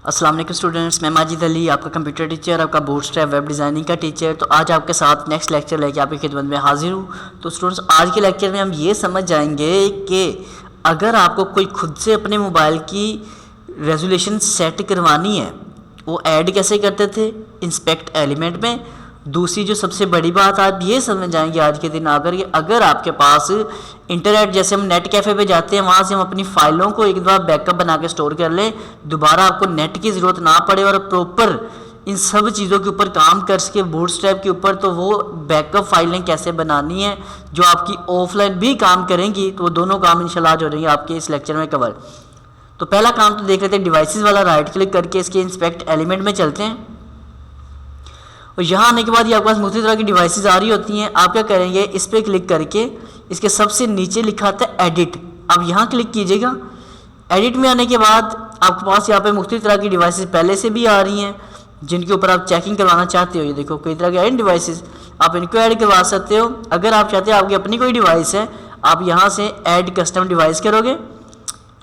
अस्सलाम वालेकुम स्टूडेंट्स, मैं माजिद अली आपका कंप्यूटर टीचर, आपका बूटस्ट्रैप वेब डिज़ाइनिंग का टीचर। तो आज आपके साथ नेक्स्ट लेक्चर लेके आपकी खिदमत में हाजिर हूँ। तो स्टूडेंट्स, आज के लेक्चर में हम ये समझ जाएंगे कि अगर आपको कोई खुद से अपने मोबाइल की रेजोल्यूशन सेट करवानी है, वो ऐड कैसे करते थे इंस्पेक्ट एलिमेंट में। दूसरी जो सबसे बड़ी बात आप ये समझ जाएंगे आज के दिन आकर कि अगर आपके पास इंटरनेट, जैसे हम नेट कैफ़े पे जाते हैं, वहाँ से हम अपनी फ़ाइलों को एक बार बैकअप बना के स्टोर कर लें, दोबारा आपको नेट की ज़रूरत ना पड़े और प्रॉपर इन सब चीज़ों के ऊपर काम कर सके बूटस्ट्रैप के ऊपर, तो वो बैकअप फाइलें कैसे बनानी है जो आपकी ऑफलाइन भी काम करेंगी। तो वो दोनों काम इंशाल्लाह आज हो जाएंगे आपके इस लेक्चर में कवर। तो पहला काम तो देख लेते हैं डिवाइसेस वाला। राइट क्लिक करके इसके इंस्पेक्ट एलिमेंट में चलते हैं और यहाँ आने के बाद ये आपके पास मुख्तलिफ तरह की डिवाइसेस आ रही होती हैं। आप क्या करेंगे, इस पर क्लिक करके इसके सबसे नीचे लिखा आता है एडिट, आप यहाँ क्लिक कीजिएगा। एडिट में आने के बाद आपके पास यहाँ पे मुख्तलिफ तरह की डिवाइसेस पहले से भी आ रही हैं जिनके ऊपर आप चेकिंग करवाना चाहते हो। ये देखो कई तरह के एड डिवाइसेस, आप इनको ऐड करवा सकते हो। अगर आप चाहते हो आपकी अपनी कोई डिवाइस है, आप यहाँ से ऐड कस्टम डिवाइस करोगे,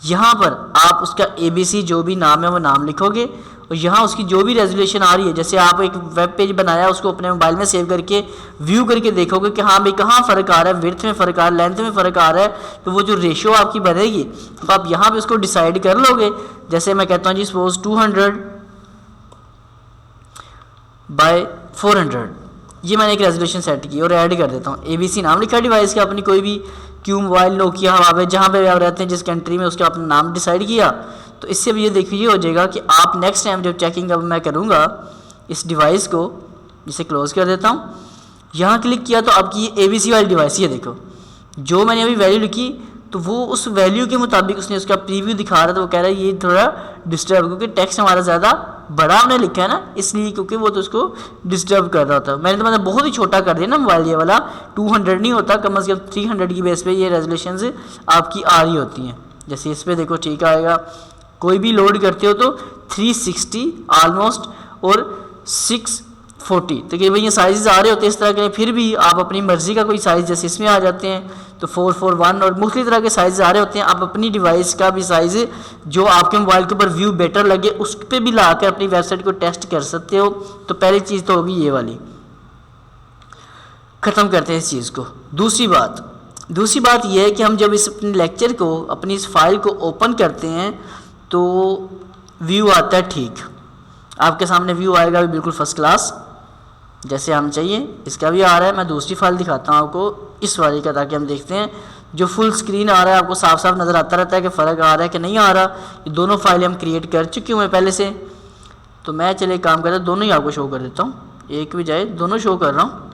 यहाँ पर आप उसका ABC जो भी नाम है वो नाम लिखोगे और यहाँ उसकी जो भी रेजोल्यूशन आ रही है, जैसे आप एक वेब पेज बनाया उसको अपने मोबाइल में सेव करके व्यू करके देखोगे कि हाँ भाई कहाँ फ़र्क आ रहा है, विड्थ में फ़र्क आ रहा है, लेंथ में फ़र्क आ रहा है, तो वो जो रेशियो आपकी बनेगी तो आप यहाँ पे उसको डिसाइड कर लोगे। जैसे मैं कहता हूँ जी सपोज 200 बाय 400, ये मैंने एक रेजोल्यूशन सेट की और ऐड कर देता हूँ। ABC नाम लिखा डिवाइस का, अपनी कोई भी क्यू मोबाइल, नोकिया, हवावे, जहाँ पे आप रहते हैं जिस कंट्री में, उसका अपना नाम डिसाइड किया। तो इससे भी ये देखिए हो जाएगा कि आप नेक्स्ट टाइम जब चेकिंग अब मैं करूँगा इस डिवाइस को, इसे क्लोज कर देता हूँ, यहाँ क्लिक किया तो आपकी ये ABC वाली डिवाइस, ये देखो जो मैंने अभी वैल्यू लिखी तो वो उस वैल्यू के मुताबिक उसने उसका प्रीव्यू दिखा रहा था। तो वो कह रहा है ये थोड़ा डिस्टर्ब, क्योंकि टेक्स्ट हमारा ज़्यादा बड़ा हमने लिखा है ना, इसलिए, क्योंकि वो तो उसको डिस्टर्ब कर रहा था। मैंने तो मतलब बहुत ही छोटा कर दिया ना मोबाइल, ये वाला 200 नहीं होता, कम से कम 300 की बेस पे ये रेजोल्यूशंस आपकी आ रही होती हैं। जैसे इस पर देखो ठीक आएगा, कोई भी लोड करते हो तो 360 ऑलमोस्ट और 640, तो कि भाई ये साइज़ आ रहे होते हैं इस तरह के। फिर भी आप अपनी मर्ज़ी का कोई साइज़, जैसे इसमें आ जाते हैं तो 441 और मुख्तलिफ तरह के साइज़ आ रहे होते हैं। आप अपनी डिवाइस का भी साइज़ जो आपके मोबाइल के ऊपर व्यू बेटर लगे उस पर भी ला कर अपनी वेबसाइट को टेस्ट कर सकते हो। तो पहली चीज़ तो होगी ये वाली, ख़त्म करते हैं इस चीज़ को। दूसरी बात यह है कि हम जब इस अपने लेक्चर को, अपनी इस फाइल को ओपन करते हैं तो व्यू आता है ठीक, आपके सामने व्यू आएगा भी बिल्कुल फर्स्ट क्लास जैसे हमें चाहिए। इसका भी आ रहा है। मैं दूसरी फाइल दिखाता हूँ आपको इस वाली का, ताकि हम देखते हैं जो फुल स्क्रीन आ रहा है आपको साफ साफ नज़र आता रहता है कि फ़र्क आ रहा है कि नहीं आ रहा। ये दोनों फाइलें हम क्रिएट कर चुकी हूँ मैं पहले से। तो मैं चले काम करता हूँ, दोनों ही आपको शो कर देता हूँ, एक भी जाए, दोनों शो कर रहा हूँ।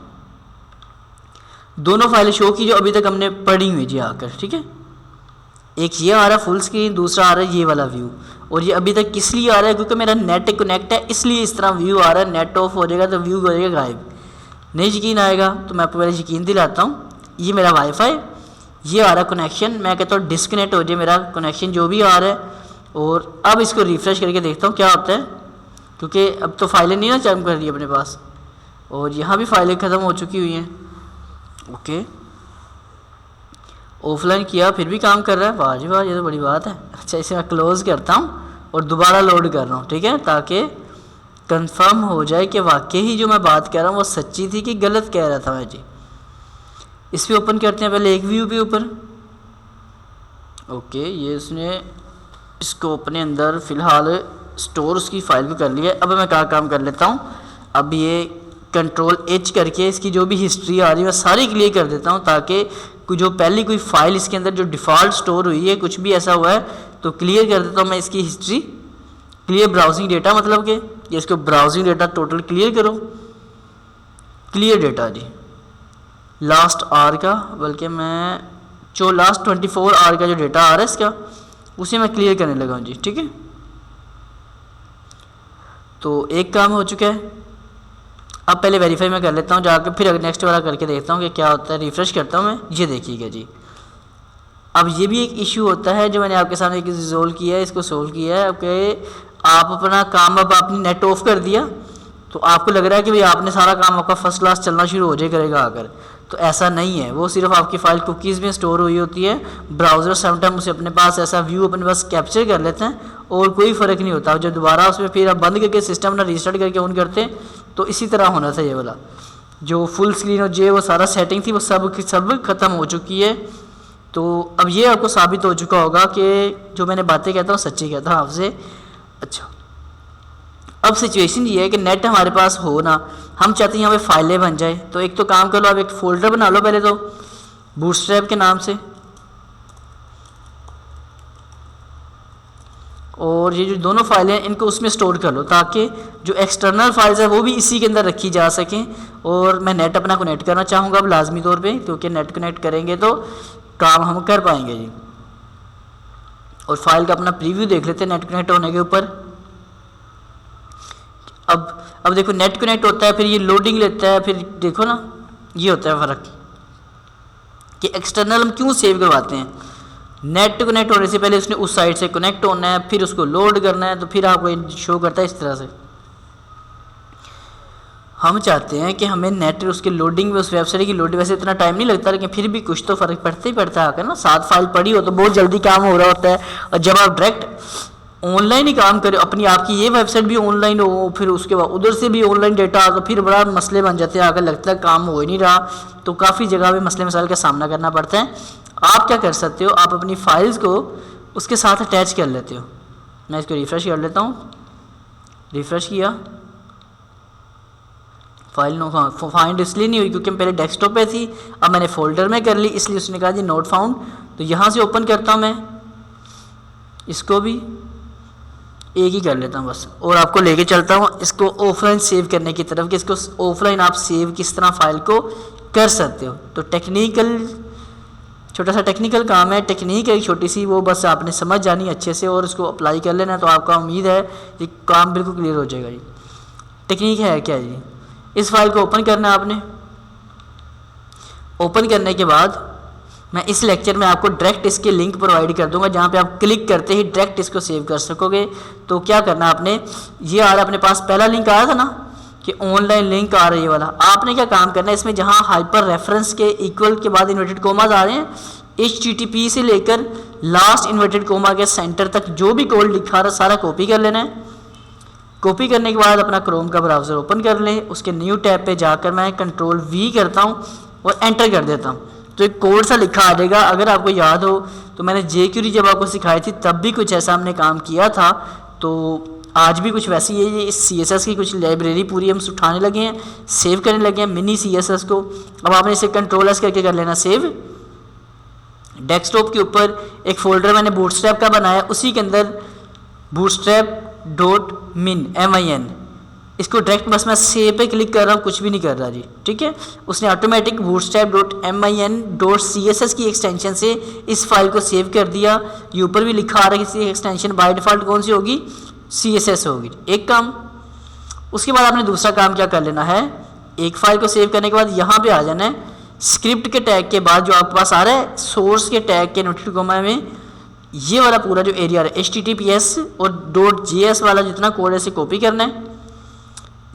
दोनों फाइलें शो की जो अभी तक हमने पढ़ी हुई जी आकर, ठीक है। एक ये आ रहा है फुल स्क्रीन, दूसरा आ रहा है ये वाला व्यू। और ये अभी तक किस लिए आ रहा है, क्योंकि मेरा नेट कनेक्ट है इसलिए इस तरह व्यू आ रहा है। नेट ऑफ हो जाएगा तो व्यू हो जाएगा गायब, नहीं यकीन आएगा। तो मैं आपको पहले यकीन दिलाता हूँ, ये मेरा वाईफाई, ये आ रहा है कनेक्शन। मैं कहता हूँ डिस्कनेक्ट हो जाए मेरा कनेक्शन जो भी आ रहा है। और अब इसको रिफ़्रेश करके देखता हूँ क्या होता है, क्योंकि अब तो फाइलें नहीं ना चम कर रही अपने पास, और यहाँ भी फाइलें ख़त्म हो चुकी हुई हैं। ओके, ऑफलाइन किया फिर भी काम कर रहा है, वाह जी वाह, ये तो बड़ी बात है। अच्छा, इसे मैं क्लोज़ करता हूँ और दोबारा लोड कर रहा हूँ, ठीक है, ताकि कंफर्म हो जाए कि वाकई ही जो मैं बात कह रहा हूँ वो सच्ची थी कि गलत कह रहा था मैं जी। इस पर ओपन करते हैं पहले एक व्यू के ऊपर। ओके, ये उसने इसको अपने अंदर फ़िलहाल स्टोर उसकी फ़ाइल को कर लिया है। अब मैं क्या काम कर लेता हूँ, अब ये Ctrl+H करके इसकी जो भी हिस्ट्री आ रही है मैं सारी क्लियर कर देता हूँ, ताकि जो पहली कोई फाइल इसके अंदर जो डिफ़ॉल्ट स्टोर हुई है, कुछ भी ऐसा हुआ है तो क्लियर कर देता हूँ मैं इसकी हिस्ट्री। क्लियर ब्राउजिंग डेटा, मतलब कि ये इसको ब्राउजिंग डेटा टोटल क्लियर करो। क्लियर डेटा जी लास्ट आवर का, बल्कि मैं जो लास्ट 24 आवर का जो डेटा आ रहा है इसका, उसे मैं क्लियर करने लगा हूँ जी, ठीक है। तो एक काम हो चुका है। अब पहले वेरीफाई मैं कर लेता हूँ जाकर, फिर अगर नेक्स्ट वाला करके देखता हूँ कि क्या होता है। रिफ़्रेश करता हूँ मैं, ये देखिएगा जी। अब ये भी एक इशू होता है जो मैंने आपके सामने रिजोल्व किया है, इसको सोल्व किया है कि आप अपना काम, अब आपने नेट ऑफ कर दिया तो आपको लग रहा है कि भाई आपने सारा काम आपका फर्स्ट क्लास चलना शुरू हो जाए करेगा आकर। तो तो ऐसा नहीं है, वो सिर्फ आपकी फ़ाइल कुकीज़ में स्टोर हुई होती है। ब्राउज़र समटाइम उसे अपने पास ऐसा व्यू अपने पास कैप्चर कर लेते हैं और कोई फ़र्क नहीं होता। जब दोबारा उसमें फिर आप बंद करके सिस्टम ना रीस्टार्ट करके ऑन करते हैं तो इसी तरह होना था। ये वाला जो फुल स्क्रीन और जो वो सारा सेटिंग थी वो सब ख़त्म हो चुकी है। तो अब ये आपको साबित हो चुका होगा कि जो मैंने बातें कहता हूँ सच्ची कहता हूँ आपसे। अच्छा, अब सिचुएशन ये है कि नेट हमारे पास हो ना, हम चाहते हैं यहाँ पे फाइलें बन जाए। तो एक तो काम कर लो, आप एक फ़ोल्डर बना लो पहले तो बूटस्ट्रैप के नाम से, और ये जो दोनों फाइलें हैं इनको उसमें स्टोर कर लो ताकि जो एक्सटर्नल फाइल्स है वो भी इसी के अंदर रखी जा सकें। और मैं नेट अपना कनेक्ट करना चाहूँगा अब लाजमी तौर पे, क्योंकि नेट कनेक्ट करेंगे तो काम हम कर पाएंगे जी। और फाइल का अपना प्रीव्यू देख लेते हैं नेट कनेक्ट होने के ऊपर। अब देखो नेट कनेक्ट होता है, फिर ये लोडिंग लेता है, फिर देखो ना ये होता है फ़र्क कि एक्सटर्नल हम क्यों सेव करवाते हैं। नेट कनेक्ट होने से पहले उसने उस साइड से कनेक्ट होना है, फिर उसको लोड करना है, तो फिर आपको शो करता है इस तरह से। हम चाहते हैं कि हमें नेट उसके लोडिंग में, उस वेबसाइट की लोडिंग, वैसे इतना टाइम नहीं लगता लेकिन फिर भी कुछ तो फ़र्क पड़ता ही पड़ता है आकर ना। 7 फाइल पड़ी हो तो बहुत जल्दी काम हो रहा होता है। और जब आप डायरेक्ट ऑनलाइन ही काम करें, अपनी आपकी ये वेबसाइट भी ऑनलाइन हो, फिर उसके बाद उधर से भी ऑनलाइन डेटा आ, तो फिर बड़ा मसले बन जाते हैं। अगर लगता है काम हो ही नहीं रहा तो काफ़ी जगह पे मसले मसाइल का सामना करना पड़ता है। आप क्या कर सकते हो, आप अपनी फाइल्स को उसके साथ अटैच कर लेते हो। मैं इसको रिफ़्रेश कर लेता हूँ, रिफ़्रेश किया, फाइल नो फाइंड इसलिए नहीं हुई क्योंकि पहले डेस्कटॉप पे थी, अब मैंने फ़ोल्डर में कर ली, इसलिए उसने कहा जी नोट फाउंड। तो यहाँ से ओपन करता हूँ मैं, इसको भी एक ही कर लेता हूँ बस, और आपको लेके चलता हूँ इसको ऑफलाइन सेव करने की तरफ कि इसको ऑफलाइन आप सेव किस तरह फाइल को कर सकते हो। तो टेक्निकल, छोटा सा टेक्निकल काम है, टेक्निक है छोटी सी, वो बस आपने समझ जानी अच्छे से और उसको अप्लाई कर लेना, तो आपका उम्मीद है कि काम बिल्कुल क्लियर हो जाएगा जी। टेक्निक है क्या जी, इस फाइल को ओपन करना है आपने। ओपन करने के बाद मैं इस लेक्चर में आपको डायरेक्ट इसके लिंक प्रोवाइड कर दूंगा जहाँ पे आप क्लिक करते ही डायरेक्ट इसको सेव कर सकोगे। तो क्या करना आपने, ये आ रहा अपने पास पहला लिंक आया था ना कि ऑनलाइन लिंक आ रही है वाला, आपने क्या काम करना है, इसमें जहाँ हाइपर रेफरेंस के इक्वल के बाद इन्वर्टेड कोमाज आ रहे हैं, HTTP से लेकर लास्ट इन्वर्टेड कोमा के सेंटर तक जो भी कोड लिखा रहा सारा कॉपी कर लेना है। कॉपी करने के बाद अपना क्रोम का ब्राउज़र ओपन कर लें, उसके न्यू टैब पे जाकर मैं Ctrl+V करता हूँ और एंटर कर देता हूँ। तो एक कोड सा लिखा आ जाएगा। अगर आपको याद हो तो मैंने jQuery जब आपको सिखाई थी तब भी कुछ ऐसा हमने काम किया था, तो आज भी कुछ वैसी है। इस CSS की कुछ लाइब्रेरी पूरी हम उठाने लगे हैं, सेव करने लगे हैं मिनी CSS को। अब आपने इसे Ctrl+S करके कर लेना सेव। डेस्कटॉप के ऊपर एक फ़ोल्डर मैंने बूटस्ट्रैप का बनाया, उसी के अंदर bootstrap.min इसको डायरेक्ट बस मैं सेव पे क्लिक कर रहा हूँ, कुछ भी नहीं कर रहा जी, ठीक है। उसने ऑटोमेटिक bootstrap.min.css की एक्सटेंशन से इस फाइल को सेव कर दिया। ये ऊपर भी लिखा आ रहा है कि एक्सटेंशन बाय डिफ़ॉल्ट कौन सी होगी, CSS होगी, एक काम। उसके बाद आपने दूसरा काम क्या कर लेना है, एक फाइल को सेव करने के बाद यहाँ पे आ जाना है स्क्रिप्ट के टैग के बाद जो आपके पास आ रहा है सोर्स के टैग के नोटेड कोमा में, ये वाला पूरा जो एरिया है HTTPS और .js वाला जितना कोड है इसे कॉपी करना है।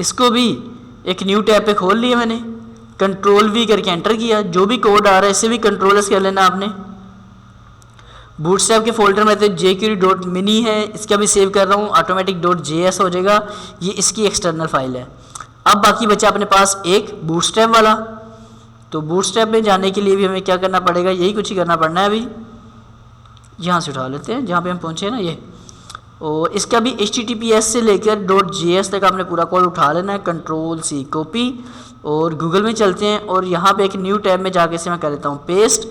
इसको भी एक न्यू टैब पे खोल लिया मैंने, Ctrl+V करके एंटर किया। जो भी कोड आ रहा है इसे भी Ctrl+S कर लेना आपने। बूटस्ट्रैप के फोल्डर में तो jQuery.mini है, इसका भी सेव कर रहा हूँ, ऑटोमेटिक .js हो जाएगा, ये इसकी एक्सटर्नल फाइल है। अब बाकी बचा अपने पास एक बूटस्ट्रैप वाला। तो बूटस्ट्रैप में जाने के लिए भी हमें क्या करना पड़ेगा, यही कुछ ही करना पड़ना है। अभी यहाँ से उठा लेते हैं जहाँ पे हम पहुँचे हैं ना ये, और इसका भी HTTPS से लेकर .js तक आपने पूरा कोड उठा लेना है। Ctrl+C कॉपी, और गूगल में चलते हैं और यहाँ पे एक न्यू टैब में जाके से मैं कर देता हूँ पेस्ट,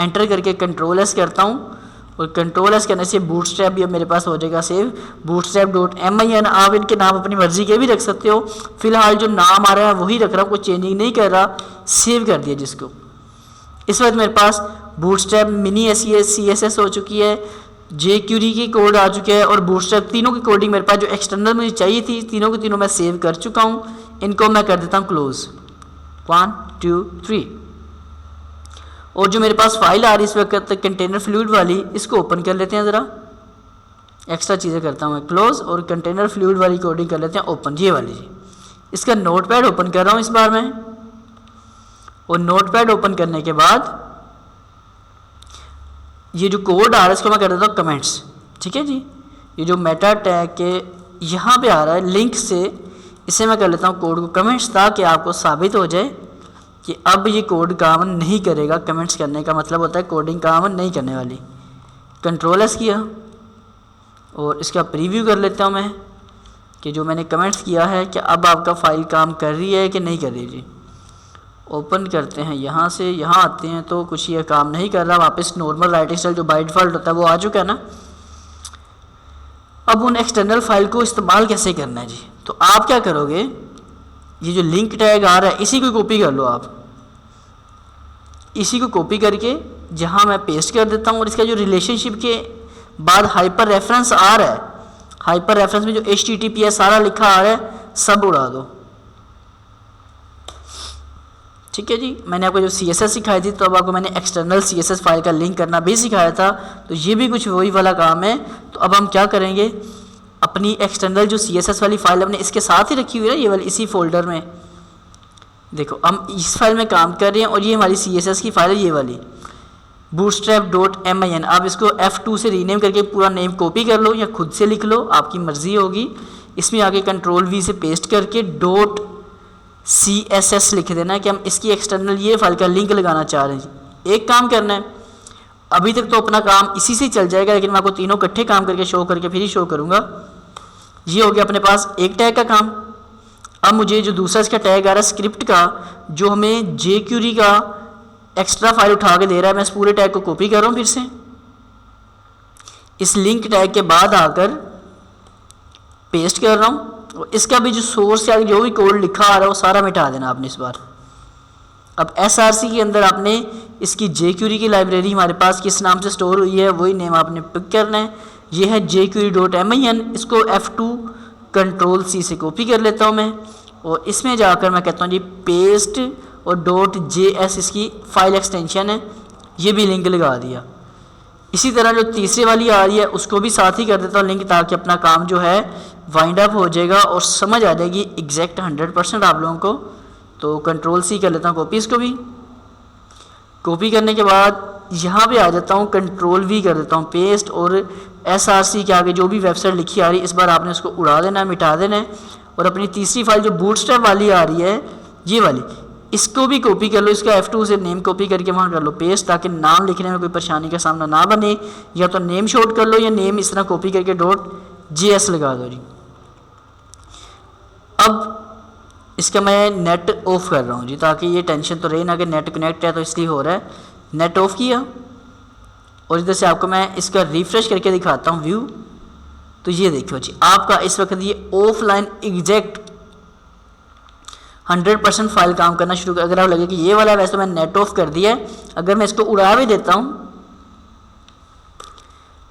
एंटर करके Ctrl+S करता हूँ, और Ctrl+S करने से बूटस्ट्रैप भी अब मेरे पास हो जाएगा सेव। bootstrap.min, आप इनके नाम अपनी मर्जी के भी रख सकते हो, फिलहाल जो नाम आ रहा है वही रख रहा हूँ, कोई चेंजिंग नहीं कर रहा, सेव कर दिया जिसको। इस वक्त मेरे पास बूटस्ट्रैप मिनी CSS हो चुकी है, jQuery की कोड आ चुके हैं और बूटस्ट्रैप, तीनों की कोडिंग मेरे पास जो एक्सटर्नल मुझे चाहिए थी तीनों के तीनों मैं सेव कर चुका हूँ। इनको मैं कर देता हूँ क्लोज, 1 2 3। और जो मेरे पास फाइल आ रही है इस वक्त कंटेनर फ्लूइड वाली, इसको ओपन कर लेते हैं ज़रा। एक्स्ट्रा चीज़ें करता हूँ मैं, क्लोज, और कंटेनर फ्लूइड वाली कोडिंग कर लेते हैं ओपन, ये वाली जी। इसका नोटपैड ओपन कर रहा हूँ इस बार मैं, और नोटपैड ओपन करने के बाद ये जो कोड आ रहा है इसको मैं कर देता हूँ कमेंट्स। ठीक है जी, ये जो मेटा टैग के यहाँ पे आ रहा है लिंक से, इसे मैं कर लेता हूँ कोड को कमेंट्स, ताकि आपको साबित हो जाए कि अब ये कोड काम नहीं करेगा। कमेंट्स करने का मतलब होता है कोडिंग काम नहीं करने वाली। कंट्रोल एस किया और इसका प्रीव्यू कर लेता हूँ मैं कि जो मैंने कमेंट्स किया है कि अब आपका फ़ाइल काम कर रही है कि नहीं कर रही जी। ओपन करते हैं यहाँ से, यहाँ आते हैं तो कुछ ये काम नहीं कर रहा। वापस नॉर्मल राइटिंग स्टाइल जो बाय डिफ़ॉल्ट होता है वो आ चुका है ना। अब उन एक्सटर्नल फाइल को इस्तेमाल कैसे करना है जी, तो आप क्या करोगे, ये जो लिंक टैग आ रहा है इसी को कॉपी कर लो। आप इसी को कॉपी करके जहाँ मैं पेस्ट कर देता हूँ और इसका जो रिलेशनशिप के बाद हाइपर रेफरेंस आ रहा है, हाइपर रेफरेंस में जो HTTPS सारा लिखा आ रहा है सब उड़ा दो। ठीक है जी, मैंने आपको जो CSS सिखाई थी तो अब आपको मैंने एक्सटर्नल CSS फाइल का लिंक करना भी सिखाया था, तो ये भी कुछ वही वाला काम है। तो अब हम क्या करेंगे, अपनी एक्सटर्नल जो CSS वाली फाइल हमने इसके साथ ही रखी हुई है ये वाली, इसी फोल्डर में देखो हम इस फाइल में काम कर रहे हैं और ये हमारी CSS की फाइल है ये वाली bootstrap.min। आप इसको F2 से रीनेम करके पूरा नेम कॉपी कर लो या खुद से लिख लो, आपकी मर्ज़ी होगी। इसमें आगे Ctrl+V से पेस्ट करके .css लिख देना है कि हम इसकी एक्सटर्नल ये फाइल का लिंक लगाना चाह रहे हैं। एक काम करना है, अभी तक तो अपना काम इसी से चल जाएगा, लेकिन मैं आपको तीनों इकट्ठे काम करके शो करके फिर ही शो करूँगा। ये हो गया अपने पास एक टैग का काम। अब मुझे जो दूसरा इसका टैग आ रहा है स्क्रिप्ट का, जो हमें jQuery का एक्स्ट्रा फाइल उठा के दे रहा है, मैं इस पूरे टैग को कॉपी कर रहा हूँ फिर से। इस लिंक टैग के बाद आकर पेस्ट कर रहा हूँ और इसका भी जो सोर्स या जो भी कोड लिखा आ रहा है वो सारा मिटा देना आपने इस बार। अब SRC के अंदर आपने इसकी jQuery की लाइब्रेरी हमारे पास किस नाम से स्टोर हुई है वही नेम आपने पिक करना है। ये है jQuery.min। इसको F2 Ctrl+C से कॉपी कर लेता हूँ मैं और इसमें जाकर मैं कहता हूँ जी पेस्ट और .js इसकी फाइल एक्सटेंशन है, ये भी लिंक लगा दिया। इसी तरह जो तीसरी वाली आ रही है उसको भी साथ ही कर देता हूँ लिंक, ताकि अपना काम जो है वाइंड अप हो जाएगा और समझ आ जाएगी एग्जैक्ट 100% आप लोगों को। तो Ctrl+C कर लेता हूँ कॉपी, इसको भी कॉपी करने के बाद यहाँ पे आ जाता हूँ Ctrl+V कर देता हूँ पेस्ट और SRC के आगे जो भी वेबसाइट लिखी आ रही है इस बार आपने उसको उड़ा देना है, मिटा देना है। और अपनी तीसरी फाइल जो बूटस्ट्रैप वाली आ रही है ये वाली, इसको भी कॉपी कर लो, इसका F2 से नेम कॉपी करके वहाँ कर लो पेस्ट, ताकि नाम लिखने में कोई परेशानी का सामना ना बने। या तो नेम शॉर्ट कर लो या नेम इस तरह कॉपी करके .js लगा दो जी। अब इसका मैं नेट ऑफ कर रहा हूँ जी, ताकि ये टेंशन तो रहे ना कि नेट कनेक्ट है तो इसलिए हो रहा है। नेट ऑफ किया और इधर से आपको मैं इसका रिफ्रेश करके दिखाता हूँ व्यू। तो ये देखो जी आपका इस वक्त ये ऑफलाइन एग्जैक्ट 100% फाइल काम करना शुरू कर। अगर आप लगे कि ये वाला है, वैसे तो मैं नेट ऑफ कर दिया है, अगर मैं इसको उड़ा भी देता हूँ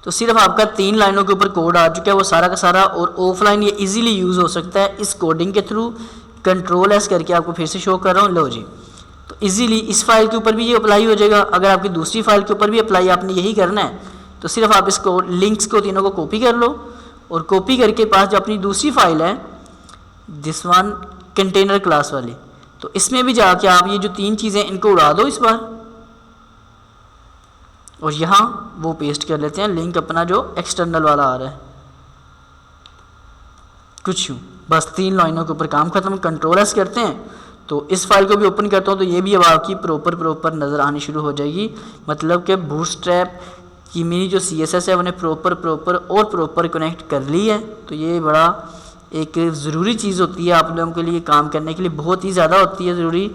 तो सिर्फ आपका 3 लाइनों के ऊपर कोड आ चुका है वो सारा का सारा, और ऑफलाइन ये इजीली यूज़ हो सकता है इस कोडिंग के थ्रू। Ctrl+S करके आपको फिर से शो कर रहा हूँ, लो जी। तो इजीली इस फाइल के ऊपर भी ये अप्लाई हो जाएगा। अगर आपकी दूसरी फाइल के ऊपर भी अप्लाई आपने यही करना है तो सिर्फ आप इसको लिंक्स को तीनों को कॉपी कर लो और कॉपी करके पास जो अपनी दूसरी फाइल है दिस वन कंटेनर क्लास वाली, तो इसमें भी जाके आप ये जो 3 चीज़ें इनको उड़ा दो इस बार और यहाँ वो पेस्ट कर लेते हैं लिंक अपना जो एक्सटर्नल वाला आ रहा है। कुछ यूँ बस 3 लाइनों के ऊपर काम खत्म। Ctrl+S करते हैं तो इस फाइल को भी ओपन करता हूँ तो ये भी अब आपकी प्रॉपर नज़र आनी शुरू हो जाएगी। मतलब कि बूटस्ट्रैप की मेरी जो CSS है उन्हें प्रॉपर कनेक्ट कर ली है। तो ये बड़ा एक ज़रूरी चीज़ होती है आप लोगों के लिए, काम करने के लिए बहुत ही ज़्यादा होती है ज़रूरी,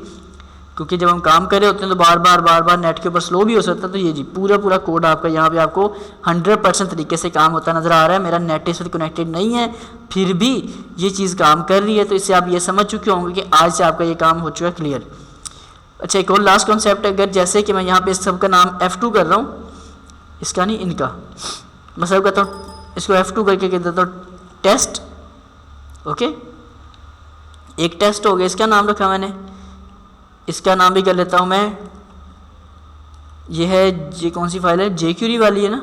क्योंकि जब हम काम कर रहे होते हैं तो बार बार नेट के ऊपर स्लो भी हो सकता है। तो ये जी पूरा कोड आपका यहाँ पे आपको 100% तरीके से काम होता नज़र आ रहा है। मेरा नेट इस वक्त कनेक्टेड नहीं है फिर भी ये चीज़ काम कर रही है, तो इससे आप ये समझ चुके होंगे कि आज से आपका ये काम हो चुका है क्लियर। अच्छा एक और लास्ट कॉन्सेप्ट, अगर जैसे कि मैं यहाँ पे इस सब का नाम F2 कर रहा हूँ, इसका नहीं इनका, मैं सब कहता हूँ इसको F2 करके कह देता हूँ टेस्ट। ओके एक टेस्ट हो गया, इसका नाम रखा मैंने, इसका नाम भी कर लेता हूँ मैं, ये है ये कौन सी फाइल है jQuery वाली है ना,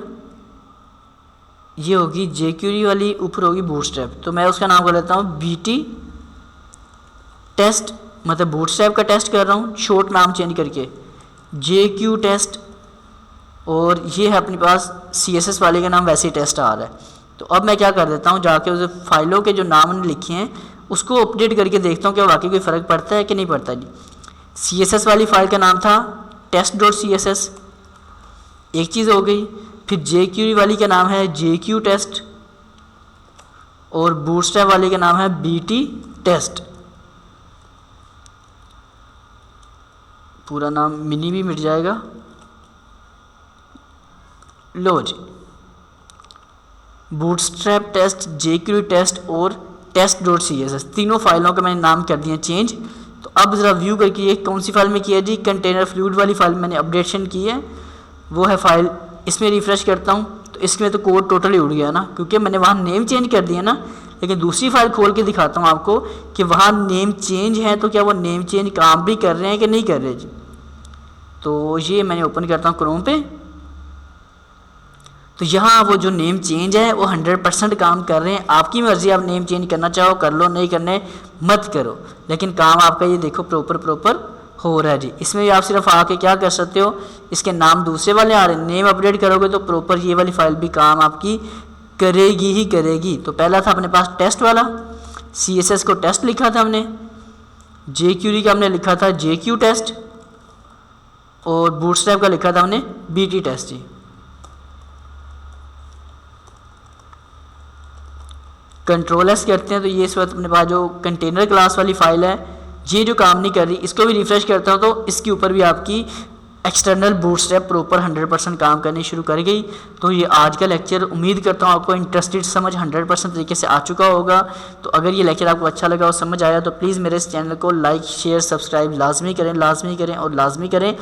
ये होगी jQuery वाली, ऊपर होगी बूटस्ट्रैप, तो मैं उसका नाम कर लेता हूँ BT टेस्ट मतलब बूटस्ट्रैप का टेस्ट कर रहा हूँ शॉर्ट नाम चेंज करके JQ टेस्ट, और ये है अपने पास CSS वाले का नाम वैसे ही टेस्ट आ रहा है। तो अब मैं क्या कर देता हूँ, जाके उस फाइलों के जो नाम उन्होंने लिखे हैं उसको अपडेट करके देखता हूँ कि वाकई कोई फ़र्क पड़ता है कि नहीं पड़ता जी। CSS वाली फाइल का नाम था test.css, एक चीज़ हो गई। फिर JQ वाली का नाम है JQ टेस्ट, और बूटस्ट्रैप वाले का नाम है BT टेस्ट। पूरा नाम मिनी भी मिट जाएगा। लो जी, बूटस्ट्रैप टेस्ट, JQ टेस्ट और test.css तीनों फाइलों का मैंने नाम कर दिया चेंज। तो अब ज़रा व्यू करके ये कौन सी फाइल में किया जी, कंटेनर फ्लूइड वाली फाइल मैंने अपडेशन की है, वो है फाइल। इसमें रिफ़्रेश करता हूँ तो इसमें तो कोड टोटली उड़ गया ना, क्योंकि मैंने वहाँ नेम चेंज कर दिया ना। लेकिन दूसरी फाइल खोल के दिखाता हूँ आपको कि वहाँ नेम चेंज है, तो क्या वो नेम चेंज काम भी कर रहे हैं कि नहीं कर रहे जी। तो ये मैंने ओपन करता हूँ क्रोम पे, तो यहाँ वो जो नेम चेंज है वो 100% काम कर रहे हैं। आपकी मर्ज़ी, आप नेम चेंज करना चाहो कर लो, नहीं करने मत करो, लेकिन काम आपका ये देखो प्रॉपर हो रहा है जी। इसमें भी आप सिर्फ आके क्या कर सकते हो, इसके नाम दूसरे वाले आ रहे हैं, नेम अपडेट करोगे तो प्रॉपर ये वाली फाइल भी काम आपकी करेगी ही करेगी। तो पहला था अपने पास टेस्ट वाला, CSS को टेस्ट लिखा था हमने, JQ का हमने लिखा था JQ टेस्ट, और बूटस्ट्रैप का लिखा था हमने BT टेस्ट जी। कंट्रोल-S करते हैं तो ये इस वक्त अपने पास जो कंटेनर क्लास वाली फाइल है ये जो काम नहीं कर रही, इसको भी रिफ़्रेश करता हूँ तो इसके ऊपर भी आपकी एक्सटर्नल बूटस्ट्रैप प्रॉपर 100% काम करनी शुरू कर गई। तो ये आज का लेक्चर, उम्मीद करता हूँ आपको इंटरेस्टेड समझ 100% तरीके से आ चुका होगा। तो अगर ये लेक्चर आपको अच्छा लगा और समझ आया तो प्लीज़ मेरे इस चैनल को लाइक शेयर सब्सक्राइब लाजमी करें और लाजमी करें।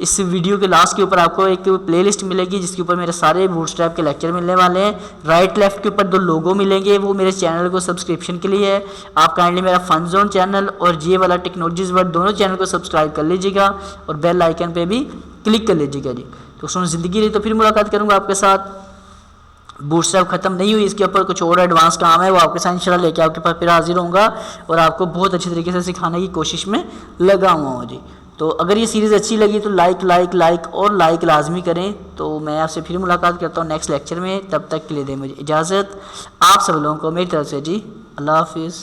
इस वीडियो के लास्ट के ऊपर आपको एक प्लेलिस्ट मिलेगी जिसके ऊपर मेरे सारे बूटस्ट्रैप के लेक्चर मिलने वाले हैं। राइट लेफ्ट के ऊपर 2 लोगो मिलेंगे, वो मेरे चैनल को सब्सक्रिप्शन के लिए है। आप काइंडली मेरा फन जोन चैनल और ये वाला टेक्नोलॉजीज़ वर्ल्ड दोनों चैनल को सब्सक्राइब कर लीजिएगा और बेल आइकन पे भी क्लिक कर लीजिएगा जी। तो सुनो, ज़िंदगी रही तो फिर मुलाकात करूँगा आपके साथ। बूटस्ट्रैप ख़त्म नहीं हुई, इसके ऊपर कुछ और एडवांस काम है, वो आपके साथ इंशाल्लाह लेके आपके पास फिर हाजिर होऊंगा और आपको बहुत अच्छे तरीके से सिखाने की कोशिश में लगा हुआ हूँ जी। तो अगर ये सीरीज़ अच्छी लगी तो लाइक लाजमी करें। तो मैं आपसे फिर मुलाकात करता हूँ नेक्स्ट लेक्चर में, तब तक के लिए दें मुझे इजाज़त। आप सब लोगों को मेरी तरफ से जी, अल्लाह हाफिज़।